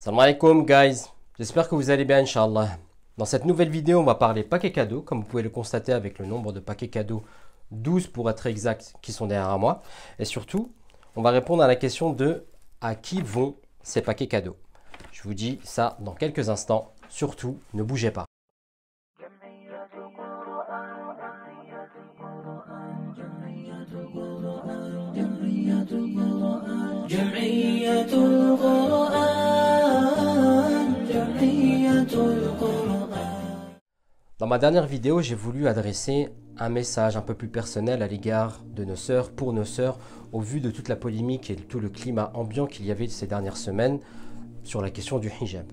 Salam alaikum guys, j'espère que vous allez bien Inch'Allah. Dans cette nouvelle vidéo, on va parler paquets cadeaux, comme vous pouvez le constater avec le nombre de paquets cadeaux, 12 pour être exact, qui sont derrière moi. Et surtout, on va répondre à la question de à qui vont ces paquets cadeaux. Je vous dis ça dans quelques instants, surtout ne bougez pas. Dans ma dernière vidéo, j'ai voulu adresser un message un peu plus personnel à l'égard de nos sœurs, pour nos sœurs, au vu de toute la polémique et de tout le climat ambiant qu'il y avait ces dernières semaines sur la question du hijab.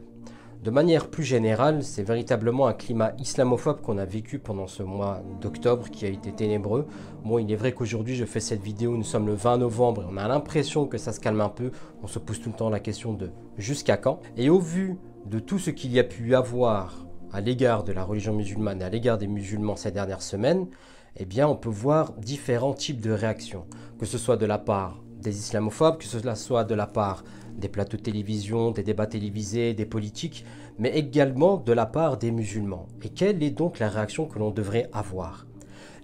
De manière plus générale, c'est véritablement un climat islamophobe qu'on a vécu pendant ce mois d'octobre qui a été ténébreux. Bon, il est vrai qu'aujourd'hui je fais cette vidéo, nous sommes le 20 novembre et on a l'impression que ça se calme un peu. On se pose tout le temps la question de jusqu'à quand. Et au vu de tout ce qu'il y a pu avoir à l'égard de la religion musulmane et à l'égard des musulmans ces dernières semaines, eh bien on peut voir différents types de réactions. Que ce soit de la part des islamophobes, que cela soit de la part des plateaux de télévision, des débats télévisés, des politiques, mais également de la part des musulmans. Et quelle est donc la réaction que l'on devrait avoir?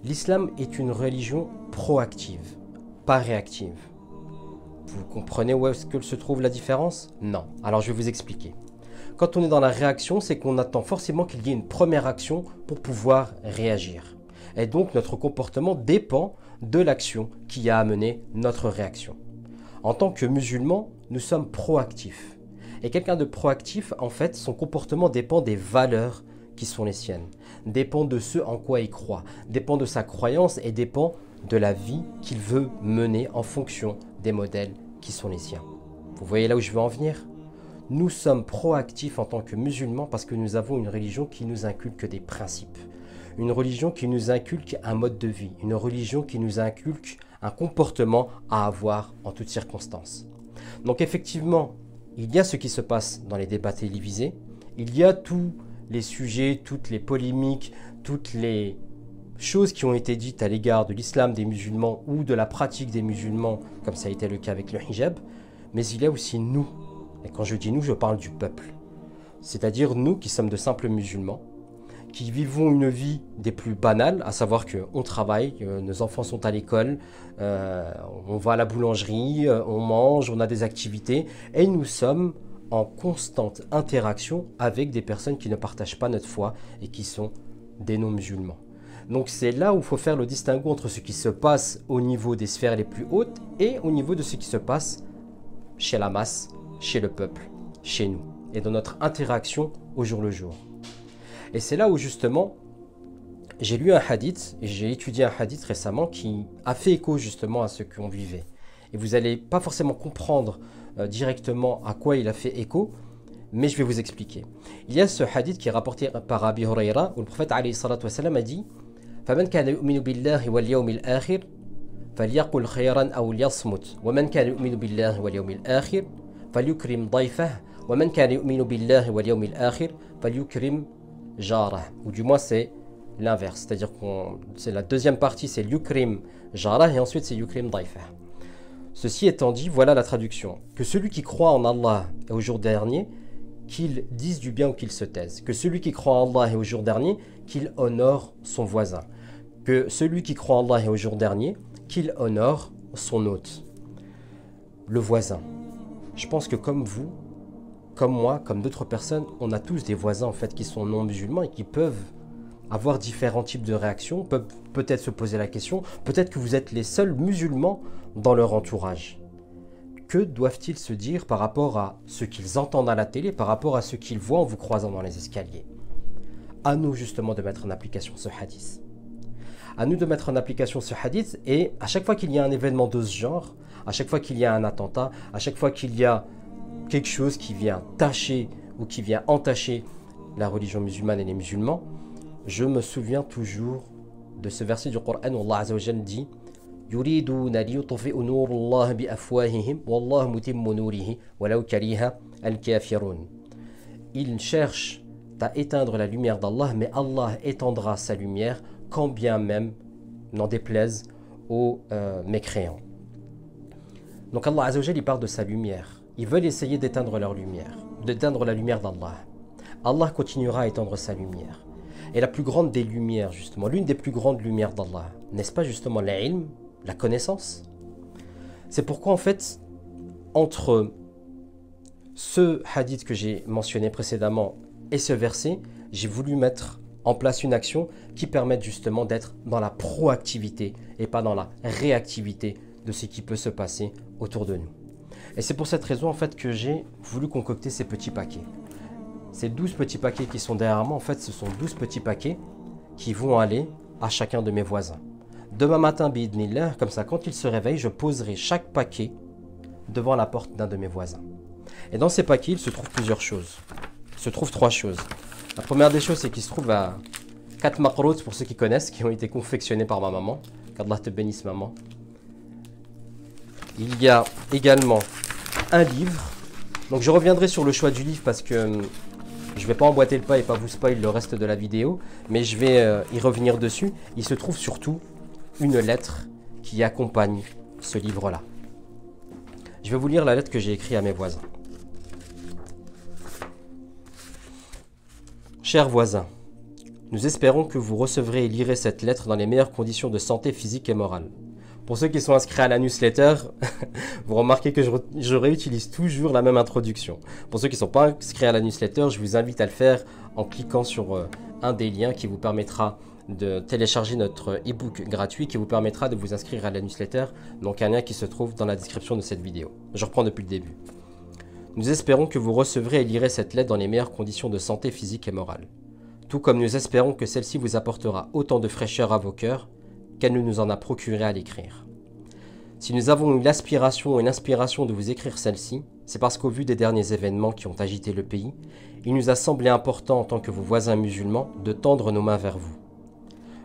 L'islam est une religion proactive, pas réactive. Vous comprenez où est-ce que se trouve la différence? Non. Alors je vais vous expliquer. Quand on est dans la réaction, c'est qu'on attend forcément qu'il y ait une première action pour pouvoir réagir. Et donc notre comportement dépend de l'action qui a amené notre réaction. En tant que musulmans, nous sommes proactifs. Et quelqu'un de proactif, en fait, son comportement dépend des valeurs qui sont les siennes, dépend de ce en quoi il croit, dépend de sa croyance et dépend de la vie qu'il veut mener en fonction des modèles qui sont les siens. Vous voyez là où je veux en venir? Nous sommes proactifs en tant que musulmans parce que nous avons une religion qui nous inculque des principes, une religion qui nous inculque un mode de vie, une religion qui nous inculque un comportement à avoir en toutes circonstances. Donc effectivement, il y a ce qui se passe dans les débats télévisés, il y a tous les sujets, toutes les polémiques, toutes les choses qui ont été dites à l'égard de l'islam des musulmans ou de la pratique des musulmans, comme ça a été le cas avec le hijab, mais il y a aussi nous. Et quand je dis nous, je parle du peuple. C'est-à-dire nous qui sommes de simples musulmans, qui vivons une vie des plus banales, à savoir qu'on travaille, nos enfants sont à l'école, on va à la boulangerie, on mange, on a des activités, et nous sommes en constante interaction avec des personnes qui ne partagent pas notre foi et qui sont des non-musulmans. Donc c'est là où il faut faire le distinguo entre ce qui se passe au niveau des sphères les plus hautes et au niveau de ce qui se passe chez la masse, chez le peuple, chez nous, et dans notre interaction au jour le jour. Et c'est là où justement, j'ai lu un hadith, et j'ai étudié un hadith récemment qui a fait écho justement à ce qu'on vivait. Et vous n'allez pas forcément comprendre directement à quoi il a fait écho, mais je vais vous expliquer. Il y a ce hadith qui est rapporté par Abi Huraira, où le prophète alayhi salatu wassalam a dit فَمَنْ كَانَ يُؤْمِنُ بِاللَّهِ وَالْيَوْمِ الْآخِرِ فَلْيَقُلْ خَيْرًا أَوْ لْيَصْمُتْ وَمَنْ كَانَ يُؤْمِنُ بِاللَّهِ وَالْيَوْمِ الْآخِرِ فَلْيُكْرِمْ ضَيْفَهُ وَمَنْ كَانَ يُؤْمِنُ بِاللَّهِ وَالْيَوْمِ الْآخِرِ فَلْيُكْرِمْ jarah, ou du moins c'est l'inverse, c'est-à-dire que c'est la deuxième partie, c'est yukrim jarah et ensuite c'est yukrim daifah. Ceci étant dit, voilà la traduction. Que celui qui croit en Allah et au jour dernier, qu'il dise du bien ou qu'il se taise. Que celui qui croit en Allah et au jour dernier, qu'il honore son voisin. Que celui qui croit en Allah et au jour dernier, qu'il honore son hôte. Le voisin. Je pense que comme vous, comme moi, comme d'autres personnes, on a tous des voisins en fait qui sont non musulmans et qui peuvent avoir différents types de réactions, peuvent peut-être se poser la question, peut-être que vous êtes les seuls musulmans dans leur entourage. Que doivent-ils se dire par rapport à ce qu'ils entendent à la télé, par rapport à ce qu'ils voient en vous croisant dans les escaliers? À nous justement de mettre en application ce hadith. À nous de mettre en application ce hadith, et à chaque fois qu'il y a un événement de ce genre, à chaque fois qu'il y a un attentat, à chaque fois qu'il y a quelque chose qui vient tâcher ou qui vient entacher la religion musulmane et les musulmans, je me souviens toujours de ce verset du Coran où Allah Azza wa Jalla dit yuriduna liyutfi'u nurallahi bi afwahihim wallahu mutimmu nurihi walau kariha al-kafirun. Ils cherchent à éteindre la lumière d'Allah, mais Allah étendra sa lumière quand bien même n'en déplaise aux mécréants. Donc Allah Azza wa Jalla il parle de sa lumière. Ils veulent essayer d'éteindre leur lumière. d'éteindre la lumière d'Allah, Allah continuera à étendre sa lumière. Et la plus grande des lumières, justement, l'une des plus grandes lumières d'Allah, n'est-ce pas justement l'ilm, la connaissance? C'est pourquoi en fait, entre ce hadith que j'ai mentionné précédemment et ce verset, j'ai voulu mettre en place une action qui permette justement d'être dans la proactivité et pas dans la réactivité de ce qui peut se passer autour de nous. Et c'est pour cette raison en fait que j'ai voulu concocter ces petits paquets. Ces 12 petits paquets qui sont derrière moi, en fait, ce sont 12 petits paquets qui vont aller à chacun de mes voisins. Demain matin, bi'idnillah, comme ça, quand ils se réveillent, je poserai chaque paquet devant la porte d'un de mes voisins. Et dans ces paquets, il se trouve plusieurs choses. Il se trouve 3 choses. La première des choses, c'est qu'il se trouve à 4 maqrout, pour ceux qui connaissent, qui ont été confectionnés par ma maman. Qu'Allah te bénisse, maman. Il y a également un livre. Donc je reviendrai sur le choix du livre parce que je ne vais pas emboîter le pas et pas vous spoil le reste de la vidéo, mais je vais y revenir dessus. Il se trouve surtout une lettre qui accompagne ce livre-là. Je vais vous lire la lettre que j'ai écrite à mes voisins. Chers voisins, nous espérons que vous recevrez et lirez cette lettre dans les meilleures conditions de santé physique et morale. Pour ceux qui sont inscrits à la newsletter, vous remarquez que je réutilise toujours la même introduction. Pour ceux qui ne sont pas inscrits à la newsletter, je vous invite à le faire en cliquant sur un des liens qui vous permettra de télécharger notre e-book gratuit qui vous permettra de vous inscrire à la newsletter. Donc un lien qui se trouve dans la description de cette vidéo. Je reprends depuis le début. Nous espérons que vous recevrez et lirez cette lettre dans les meilleures conditions de santé physique et morale. Tout comme nous espérons que celle-ci vous apportera autant de fraîcheur à vos cœurs qu'elle nous en a procuré à l'écrire. Si nous avons eu l'aspiration et l'inspiration de vous écrire celle-ci, c'est parce qu'au vu des derniers événements qui ont agité le pays, il nous a semblé important en tant que vos voisins musulmans de tendre nos mains vers vous.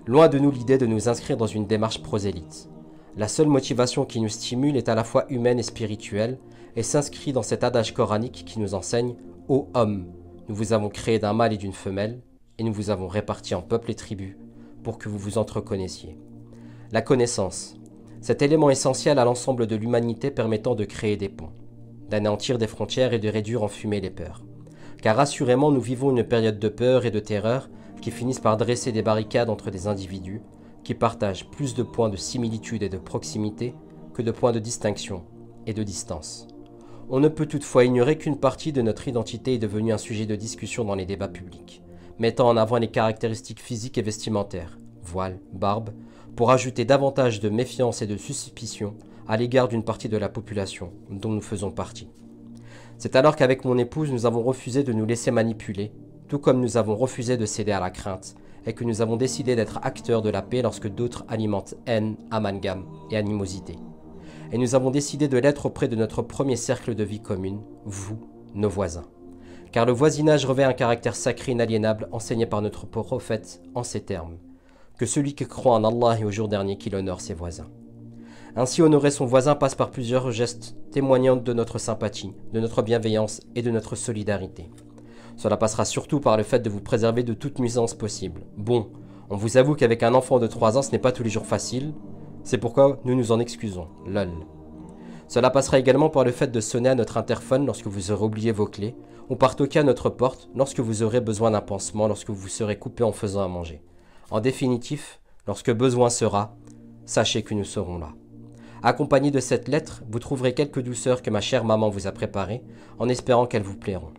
Loin de nous l'idée de nous inscrire dans une démarche prosélyte. La seule motivation qui nous stimule est à la fois humaine et spirituelle et s'inscrit dans cet adage coranique qui nous enseigne « Ô homme, nous vous avons créé d'un mâle et d'une femelle et nous vous avons répartis en peuples et tribus pour que vous vous entreconnaissiez. » La connaissance, cet élément essentiel à l'ensemble de l'humanité permettant de créer des ponts, d'anéantir des frontières et de réduire en fumée les peurs. Car assurément, nous vivons une période de peur et de terreur qui finissent par dresser des barricades entre des individus qui partagent plus de points de similitude et de proximité que de points de distinction et de distance. On ne peut toutefois ignorer qu'une partie de notre identité est devenue un sujet de discussion dans les débats publics, mettant en avant les caractéristiques physiques et vestimentaires, voile, barbe, pour ajouter davantage de méfiance et de suspicion à l'égard d'une partie de la population dont nous faisons partie. C'est alors qu'avec mon épouse, nous avons refusé de nous laisser manipuler, tout comme nous avons refusé de céder à la crainte, et que nous avons décidé d'être acteurs de la paix lorsque d'autres alimentent haine, amalgame et animosité. Et nous avons décidé de l'être auprès de notre premier cercle de vie commune, vous, nos voisins. Car le voisinage revêt un caractère sacré inaliénable enseigné par notre prophète en ces termes, que celui qui croit en Allah et au jour dernier qu'il honore ses voisins. Ainsi, honorer son voisin passe par plusieurs gestes témoignant de notre sympathie, de notre bienveillance et de notre solidarité. Cela passera surtout par le fait de vous préserver de toute nuisance possible. Bon, on vous avoue qu'avec un enfant de 3 ans, ce n'est pas tous les jours facile, c'est pourquoi nous nous en excusons, lol. Cela passera également par le fait de sonner à notre interphone lorsque vous aurez oublié vos clés, ou par toquer à notre porte lorsque vous aurez besoin d'un pansement, lorsque vous serez coupé en faisant à manger. En définitif, lorsque besoin sera, sachez que nous serons là. Accompagné de cette lettre, vous trouverez quelques douceurs que ma chère maman vous a préparées, en espérant qu'elles vous plairont.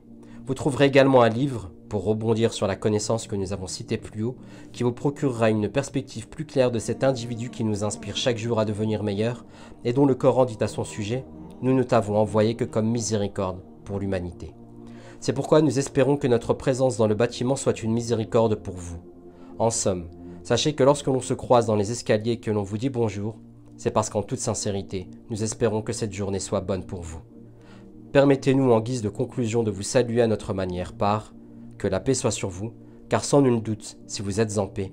Vous trouverez également un livre, pour rebondir sur la connaissance que nous avons citée plus haut, qui vous procurera une perspective plus claire de cet individu qui nous inspire chaque jour à devenir meilleur, et dont le Coran dit à son sujet « Nous ne t'avons envoyé que comme miséricorde pour l'humanité ». C'est pourquoi nous espérons que notre présence dans le bâtiment soit une miséricorde pour vous. En somme, sachez que lorsque l'on se croise dans les escaliers et que l'on vous dit bonjour, c'est parce qu'en toute sincérité, nous espérons que cette journée soit bonne pour vous. Permettez-nous en guise de conclusion de vous saluer à notre manière par « Que la paix soit sur vous », car sans nul doute, si vous êtes en paix,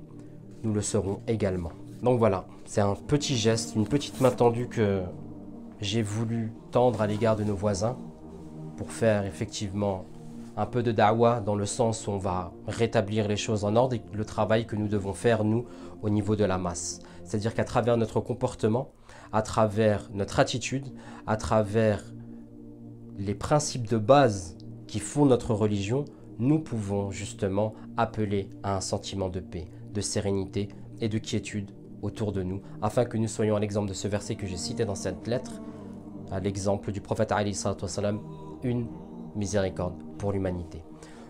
nous le serons également. Donc voilà, c'est un petit geste, une petite main tendue que j'ai voulu tendre à l'égard de nos voisins pour faire effectivement un peu de da'wah dans le sens où on va rétablir les choses en ordre et le travail que nous devons faire, nous, au niveau de la masse. C'est-à-dire qu'à travers notre comportement, à travers notre attitude, à travers les principes de base qui fondent notre religion, nous pouvons justement appeler à un sentiment de paix, de sérénité et de quiétude autour de nous, afin que nous soyons à l'exemple de ce verset que j'ai cité dans cette lettre, à l'exemple du prophète alayhi salatu wassalam, une miséricorde pour l'humanité.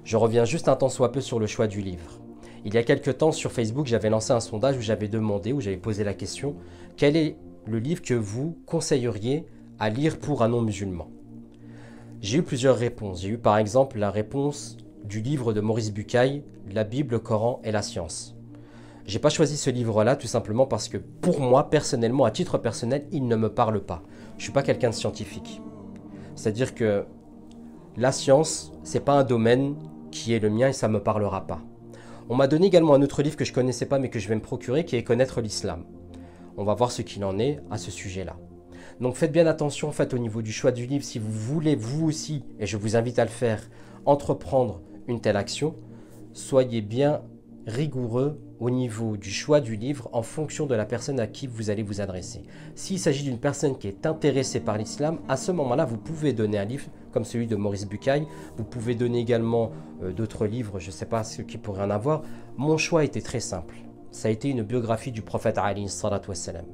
Je reviens juste un tant soit peu sur le choix du livre. Il y a quelques temps sur Facebook, j'avais lancé un sondage où j'avais demandé, où j'avais posé la question, quel est le livre que vous conseilleriez à lire pour un non-musulman? J'ai eu plusieurs réponses. J'ai eu par exemple la réponse du livre de Maurice Bucaille, La Bible, le Coran et la science. J'ai pas choisi ce livre-là tout simplement parce que pour moi, personnellement, à titre personnel, il ne me parle pas. Je suis pas quelqu'un de scientifique. C'est-à-dire que la science, c'est pas un domaine qui est le mien et ça me parlera pas. On m'a donné également un autre livre que je connaissais pas mais que je vais me procurer qui est Connaître l'islam. On va voir ce qu'il en est à ce sujet-là. Donc faites bien attention en fait au niveau du choix du livre si vous voulez vous aussi, et je vous invite à le faire, entreprendre une telle action. Soyez bien rigoureux au niveau du choix du livre en fonction de la personne à qui vous allez vous adresser. S'il s'agit d'une personne qui est intéressée par l'islam, à ce moment-là, vous pouvez donner un livre comme celui de Maurice Bucaille. Vous pouvez donner également d'autres livres, je ne sais pas ce qui pourrait en avoir. Mon choix était très simple. Ça a été une biographie du prophète alayhi salatu wassalam.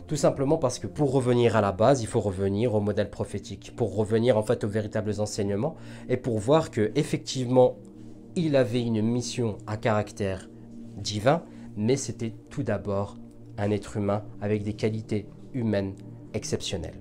Tout simplement parce que pour revenir à la base, il faut revenir au modèle prophétique, pour revenir en fait aux véritables enseignements et pour voir que effectivement, il avait une mission à caractère divin, mais c'était tout d'abord un être humain avec des qualités humaines exceptionnelles.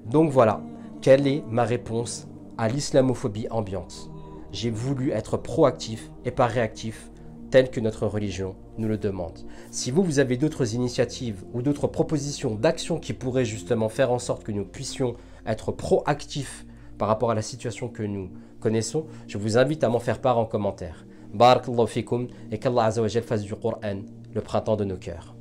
Donc voilà, quelle est ma réponse à l'islamophobie ambiante? J'ai voulu être proactif et pas réactif, tel que notre religion nous le demande. Si vous avez d'autres initiatives ou d'autres propositions d'actions qui pourraient justement faire en sorte que nous puissions être proactifs par rapport à la situation que nous connaissons, je vous invite à m'en faire part en commentaire. Barakallahu fikum et qu'Allah Azza wa Jal fasse du Coran le printemps de nos cœurs.